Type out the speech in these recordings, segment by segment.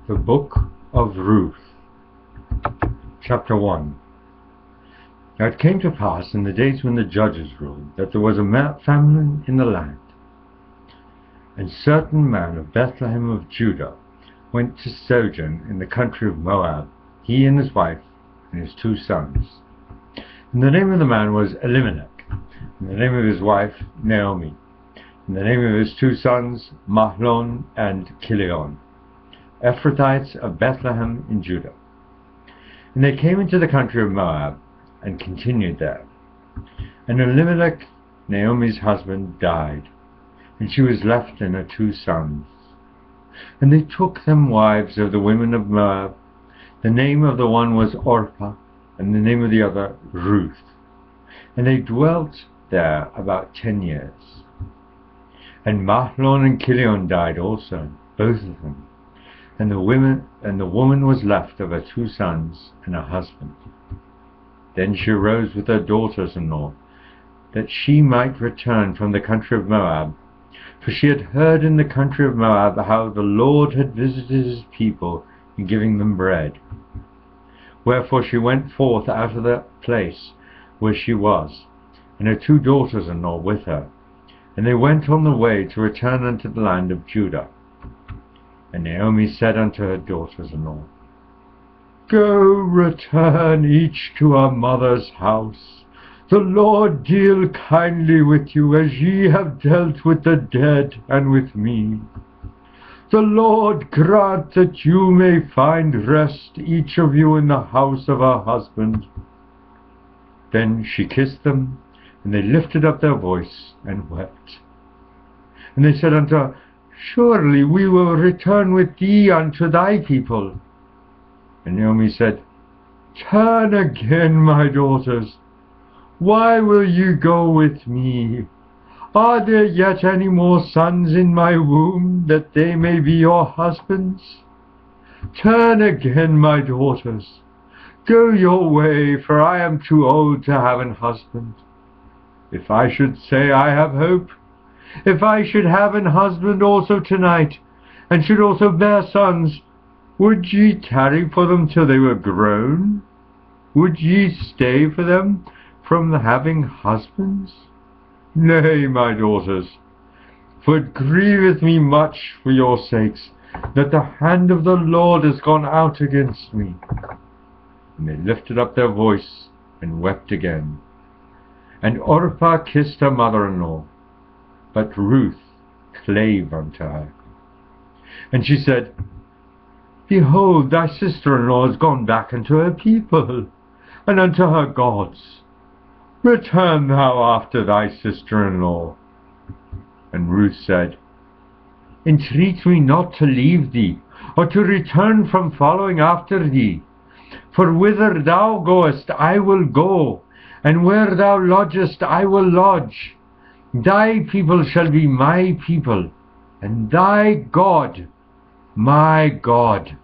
The Book of Ruth, Chapter 1. Now it came to pass in the days when the judges ruled, that there was a famine in the land. And certain man of Bethlehem of Judah went to sojourn in the country of Moab, he and his wife and his 2 sons. And the name of the man was Elimelech, and the name of his wife Naomi, and the name of his 2 sons Mahlon and Chilion, Ephrathites of Bethlehem in Judah. And they came into the country of Moab, and continued there. And Elimelech, Naomi's husband, died, and she was left and her 2 sons. And they took them wives of the women of Moab. The name of the one was Orpah, and the name of the other Ruth. And they dwelt there about 10 years. And Mahlon and Chilion died also, both of them. And the woman was left of her 2 sons and her husband. Then she arose with her daughters-in-law, that she might return from the country of Moab, for she had heard in the country of Moab how the Lord had visited his people in giving them bread. Wherefore she went forth out of the place where she was, and her 2 daughters-in-law with her, and they went on the way to return unto the land of Judah. And Naomi said unto her daughters-in-law, Go, return each to our mother's house. The Lord deal kindly with you, as ye have dealt with the dead and with me. The Lord grant that you may find rest, each of you in the house of her husband. Then she kissed them, and they lifted up their voice and wept. And they said unto her, Surely we will return with thee unto thy people. And Naomi said, Turn again, my daughters. Why will you go with me? Are there yet any more sons in my womb, that they may be your husbands? Turn again, my daughters. Go your way, for I am too old to have an husband. If I should say I have hope, if I should have an husband also tonight, and should also bear sons, would ye tarry for them till they were grown? Would ye stay for them from having husbands? Nay, my daughters, for it grieveth me much for your sakes, that the hand of the Lord is gone out against me. And they lifted up their voice and wept again. And Orpah kissed her mother-in-law, but Ruth clave unto her. And she said, Behold, thy sister-in-law is gone back unto her people, and unto her gods. Return thou after thy sister-in-law. And Ruth said, Entreat me not to leave thee, or to return from following after thee. For whither thou goest I will go, and where thou lodgest I will lodge. Thy people shall be my people, and thy God my God.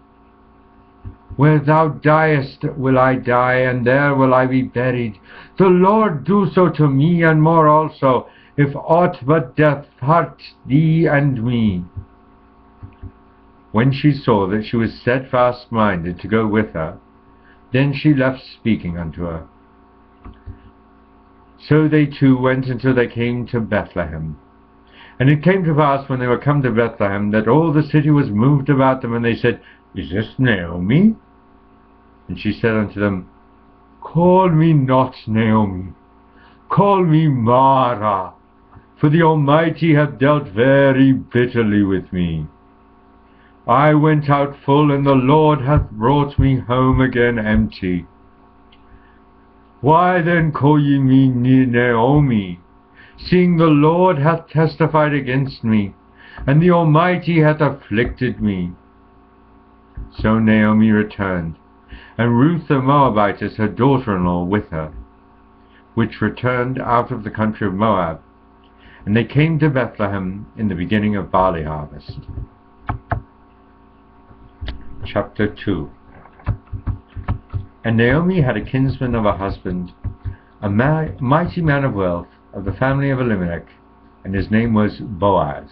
Where thou diest will I die, and there will I be buried. The Lord do so to me, and more also, if aught but death part thee and me. When she saw that she was steadfast-minded to go with her, then she left speaking unto her. So they 2 went until they came to Bethlehem. And it came to pass, when they were come to Bethlehem, that all the city was moved about them, and they said, Is this Naomi? And she said unto them, Call me not Naomi, call me Mara, for the Almighty hath dealt very bitterly with me. I went out full, and the Lord hath brought me home again empty. Why then call ye me Naomi, seeing the Lord hath testified against me, and the Almighty hath afflicted me? So Naomi returned, and Ruth the Moabitess, her daughter-in-law, with her, which returned out of the country of Moab. And they came to Bethlehem in the beginning of barley harvest. Chapter 2. And Naomi had a kinsman of her husband, a mighty man of wealth, of the family of Elimelech, and his name was Boaz.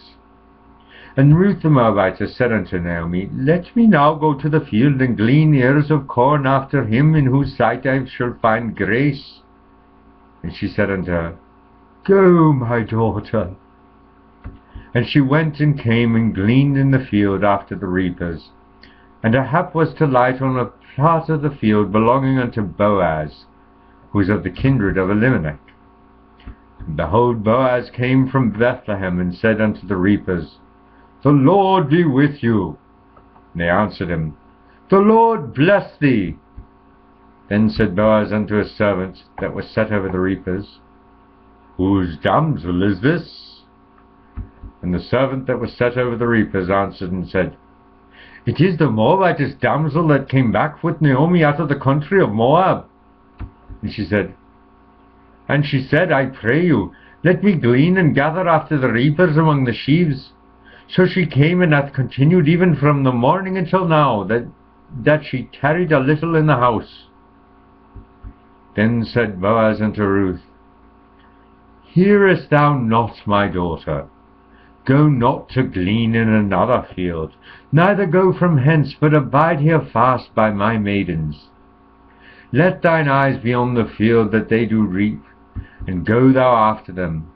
And Ruth the Moabitess said unto Naomi, Let me now go to the field and glean ears of corn after him in whose sight I shall find grace. And she said unto her, Go, my daughter. And she went and came and gleaned in the field after the reapers. And her hap was to light on a part of the field belonging unto Boaz, who was of the kindred of Elimelech. And behold, Boaz came from Bethlehem, and said unto the reapers, The Lord be with you. And they answered him, The Lord bless thee. Then said Boaz unto his servants that were set over the reapers, Whose damsel is this? And the servant that was set over the reapers answered and said, It is the Moabitess damsel that came back with Naomi out of the country of Moab. And she said, I pray you, let me glean and gather after the reapers among the sheaves. So she came and hath continued even from the morning until now, that she tarried a little in the house. Then said Boaz unto Ruth, Hearest thou not, my daughter? Go not to glean in another field, neither go from hence, but abide here fast by my maidens. Let thine eyes be on the field that they do reap, and go thou after them.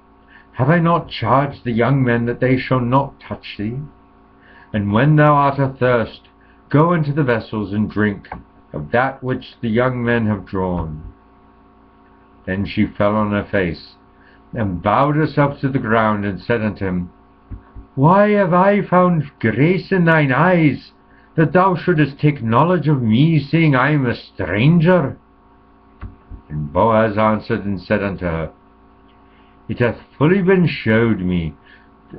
Have I not charged the young men that they shall not touch thee? And when thou art athirst, go into the vessels and drink of that which the young men have drawn. Then she fell on her face, and bowed herself to the ground, and said unto him, Why have I found grace in thine eyes, that thou shouldest take knowledge of me, seeing I am a stranger? And Boaz answered and said unto her, It hath fully been shewed me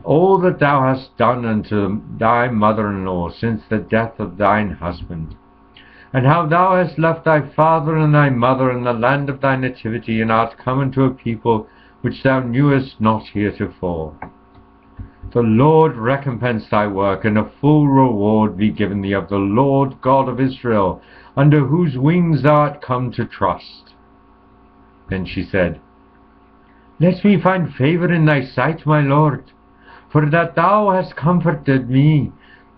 all that thou hast done unto thy mother-in-law since the death of thine husband, and how thou hast left thy father and thy mother in the land of thy nativity, and art come unto a people which thou knewest not heretofore. The Lord recompense thy work, and a full reward be given thee of the Lord God of Israel, under whose wings thou art come to trust. Then she said, Let me find favour in thy sight, my Lord, for that thou hast comforted me,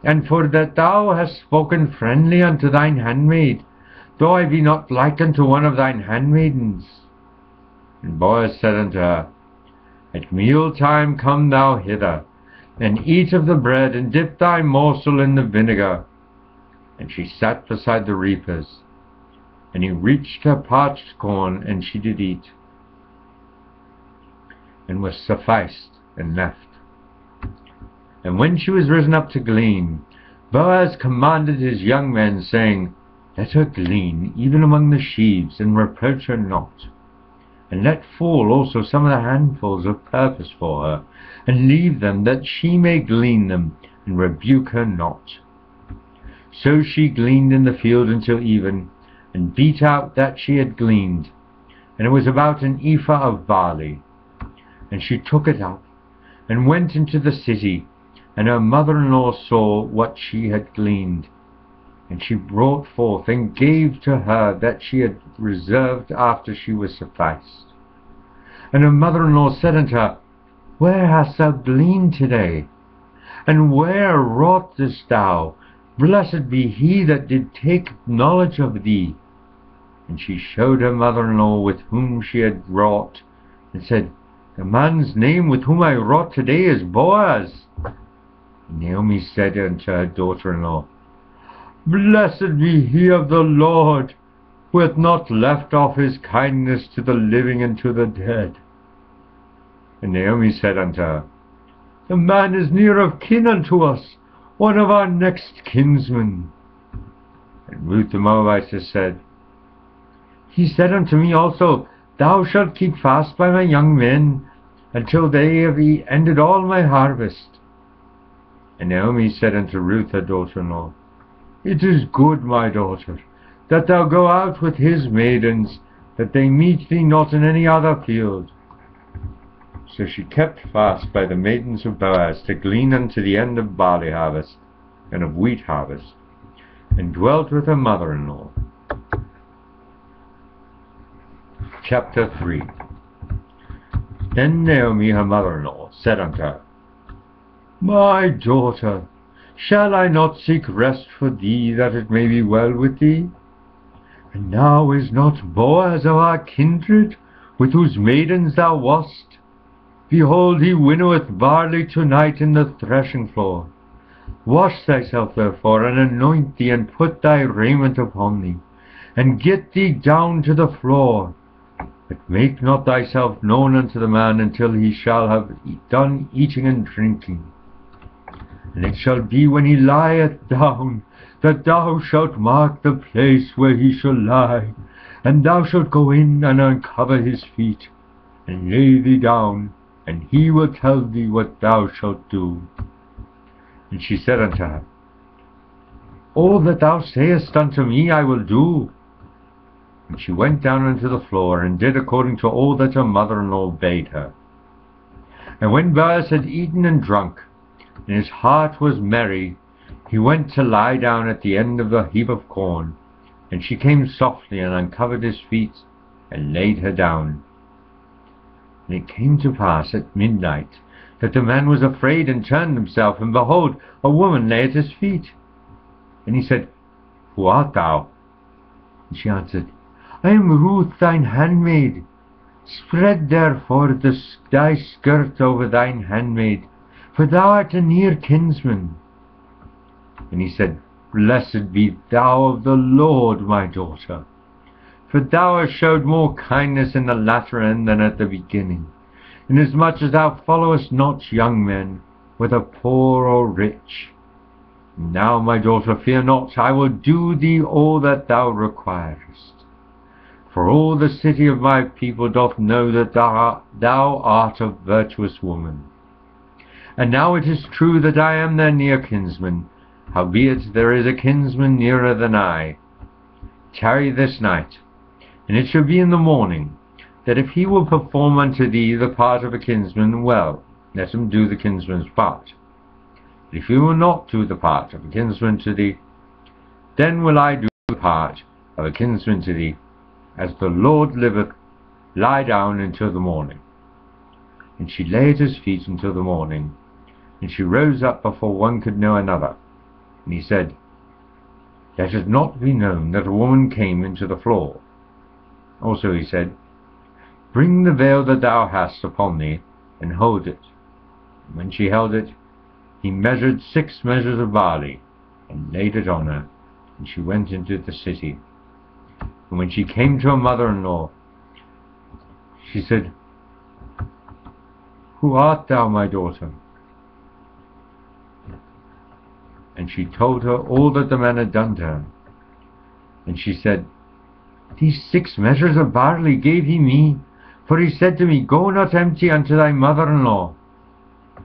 and for that thou hast spoken friendly unto thine handmaid, though I be not like unto one of thine handmaidens. And Boaz said unto her, At meal time come thou hither, and eat of the bread, and dip thy morsel in the vinegar. And she sat beside the reapers, and he reached her parched corn, and she did eat, and was sufficed, and left. And when she was risen up to glean, Boaz commanded his young men, saying, Let her glean even among the sheaves, and reproach her not. And let fall also some of the handfuls of purpose for her, and leave them, that she may glean them, and rebuke her not. So she gleaned in the field until even, and beat out that she had gleaned, and it was about an ephah of barley. And she took it up, and went into the city, and her mother-in-law saw what she had gleaned. And she brought forth, and gave to her that she had reserved after she was sufficed. And her mother-in-law said unto her, Where hast thou gleaned today? And where wroughtest thou? Blessed be he that did take knowledge of thee. And she showed her mother-in-law with whom she had wrought, and said, The man's name with whom I wrought today is Boaz. And Naomi said unto her daughter-in-law, Blessed be he of the Lord, who hath not left off his kindness to the living and to the dead. And Naomi said unto her, The man is near of kin unto us, one of our next kinsmen. And Ruth the Moabitess said, He said unto me also, Thou shalt keep fast by my young men, until they have ended all my harvest. And Naomi said unto Ruth her daughter-in-law, It is good, my daughter, that thou go out with his maidens, that they meet thee not in any other field. So she kept fast by the maidens of Boaz to glean unto the end of barley harvest and of wheat harvest, and dwelt with her mother-in-law. Chapter 3. Then Naomi her mother-in-law said unto her, My daughter, shall I not seek rest for thee, that it may be well with thee? And now is not Boaz of our kindred, with whose maidens thou wast? Behold, he winnoweth barley tonight in the threshing floor. Wash thyself therefore, and anoint thee, and put thy raiment upon thee, and get thee down to the floor. But make not thyself known unto the man until he shall have done eating and drinking. And it shall be when he lieth down, that thou shalt mark the place where he shall lie, and thou shalt go in and uncover his feet, and lay thee down, and he will tell thee what thou shalt do. And she said unto her, All that thou sayest unto me I will do. And she went down unto the floor, and did according to all that her mother-in-law bade her. And when Boaz had eaten and drunk, and his heart was merry, he went to lie down at the end of the heap of corn. And she came softly, and uncovered his feet, and laid her down. And it came to pass at midnight, that the man was afraid, and turned himself, and behold, a woman lay at his feet. And he said, Who art thou? And she answered, I am Ruth thine handmaid. Spread therefore thy skirt over thine handmaid, for thou art a near kinsman. And he said, Blessed be thou of the Lord, my daughter, for thou hast showed more kindness in the latter end than at the beginning, inasmuch as thou followest not young men, whether poor or rich. Now, my daughter, fear not, I will do thee all that thou requirest. For all the city of my people doth know that thou art a virtuous woman. And now it is true that I am their near kinsman, howbeit there is a kinsman nearer than I. Tarry this night, and it shall be in the morning, that if he will perform unto thee the part of a kinsman, well, let him do the kinsman's part. But if he will not do the part of a kinsman to thee, then will I do the part of a kinsman to thee. As the Lord liveth, lie down until the morning. And she lay at his feet until the morning, and she rose up before one could know another. And he said, Let it not be known that a woman came into the floor. Also he said, Bring the veil that thou hast upon thee, and hold it. And when she held it, he measured 6 measures of barley, and laid it on her, and she went into the city. And when she came to her mother-in-law, she said, Who art thou, my daughter? And she told her all that the man had done to her. And she said, These 6 measures of barley gave he me, for he said to me, Go not empty unto thy mother-in-law.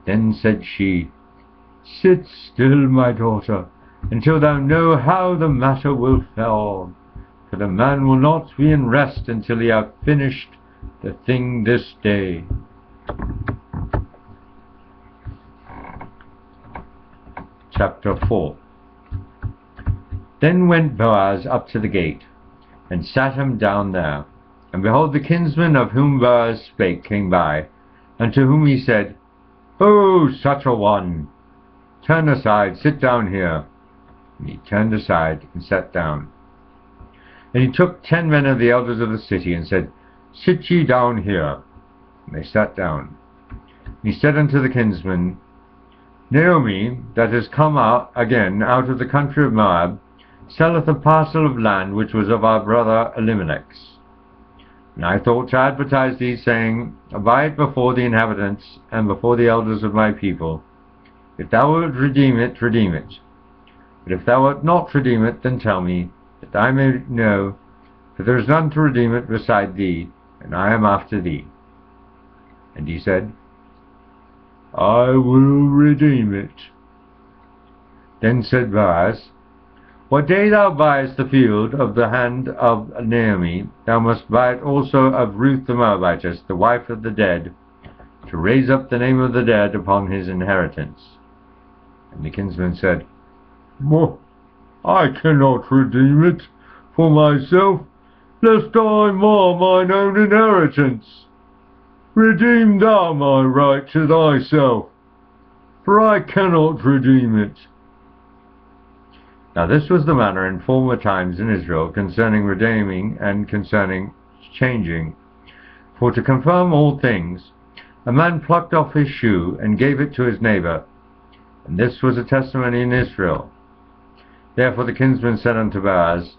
Then said she, Sit still, my daughter, until thou know how the matter will fall. For the man will not be in rest until he have finished the thing this day. Chapter 4. Then went Boaz up to the gate, and sat him down there. And behold, the kinsman of whom Boaz spake came by, and to whom he said, O such a one, turn aside, sit down here. And he turned aside, and sat down. And he took 10 men of the elders of the city, and said, Sit ye down here. And they sat down. And he said unto the kinsman, Naomi, that is come again out of the country of Moab, selleth a parcel of land which was of our brother Elimelech's. And I thought to advertise thee, saying, Abide before the inhabitants, and before the elders of my people. If thou wilt redeem it, redeem it. But if thou wilt not redeem it, then tell me, that I may know, for there is none to redeem it beside thee, and I am after thee. And he said, I will redeem it. Then said Boaz, What day thou buyest the field of the hand of Naomi, thou must buy it also of Ruth the Moabitess, the wife of the dead, to raise up the name of the dead upon his inheritance. And the kinsman said, I cannot redeem it for myself, lest I mar mine own inheritance. Redeem thou my right to thyself. for I cannot redeem it. Now this was the manner in former times in Israel concerning redeeming and concerning changing. For to confirm all things, a man plucked off his shoe and gave it to his neighbor, and this was a testimony in Israel. Therefore the kinsman said unto Boaz,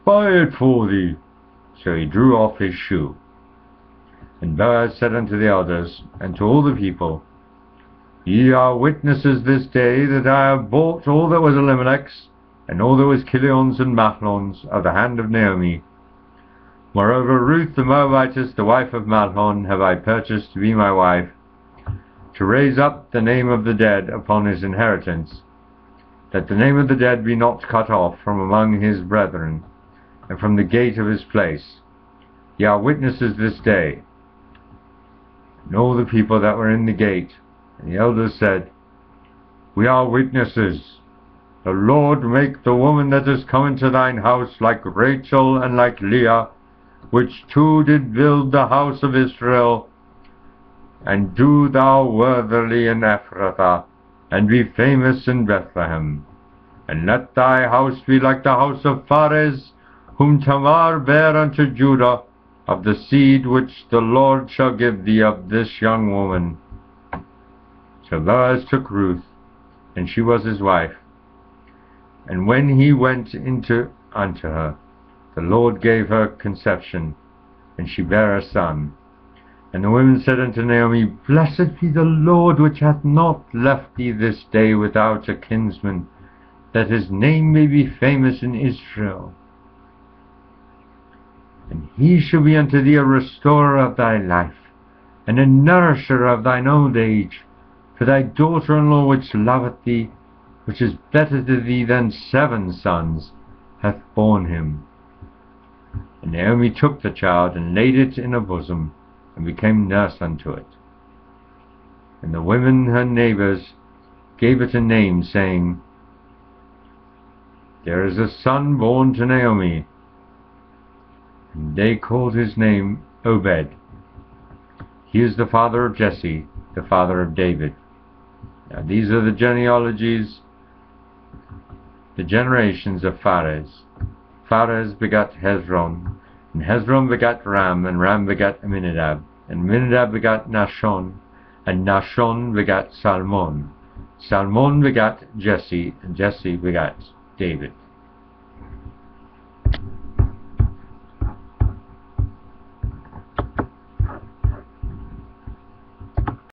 Buy it for thee. So he drew off his shoe. And Boaz said unto the elders and to all the people, Ye are witnesses this day that I have bought all that was Elimelech's, and all that was Chilion's and Mahlon's, of the hand of Naomi. Moreover, Ruth the Moabitess, the wife of Mahlon, have I purchased to be my wife, to raise up the name of the dead upon his inheritance, that the name of the dead be not cut off from among his brethren, and from the gate of his place. Ye are witnesses this day. And all the people that were in the gate, and the elders said, We are witnesses. The Lord make the woman that is come into thine house like Rachel and like Leah, which two did build the house of Israel. And do thou worthily in Ephrathah, and be famous in Bethlehem. And let thy house be like the house of Pharez, whom Tamar bare unto Judah, of the seed which the Lord shall give thee of this young woman. So Boaz took Ruth, and she was his wife. And when he went unto her, the Lord gave her conception, and she bare a son. And the women said unto Naomi, Blessed be the Lord, which hath not left thee this day without a kinsman, that his name may be famous in Israel. And he shall be unto thee a restorer of thy life, and a nourisher of thine old age. For thy daughter-in-law which loveth thee, which is better to thee than 7 sons, hath borne him. And Naomi took the child, and laid it in her bosom, and became nurse unto it. And the women her neighbors gave it a name, saying, There is a son born to Naomi. And they called his name Obed. He is the father of Jesse, the father of David. Now these are the genealogies, the generations of Pharez. Pharez begat Hezron, and Hezron begat Ram, and Ram begat Amminadab, and Amminadab begat Nahshon, and Nahshon begat Salmon. Salmon begat Jesse, and Jesse begat David.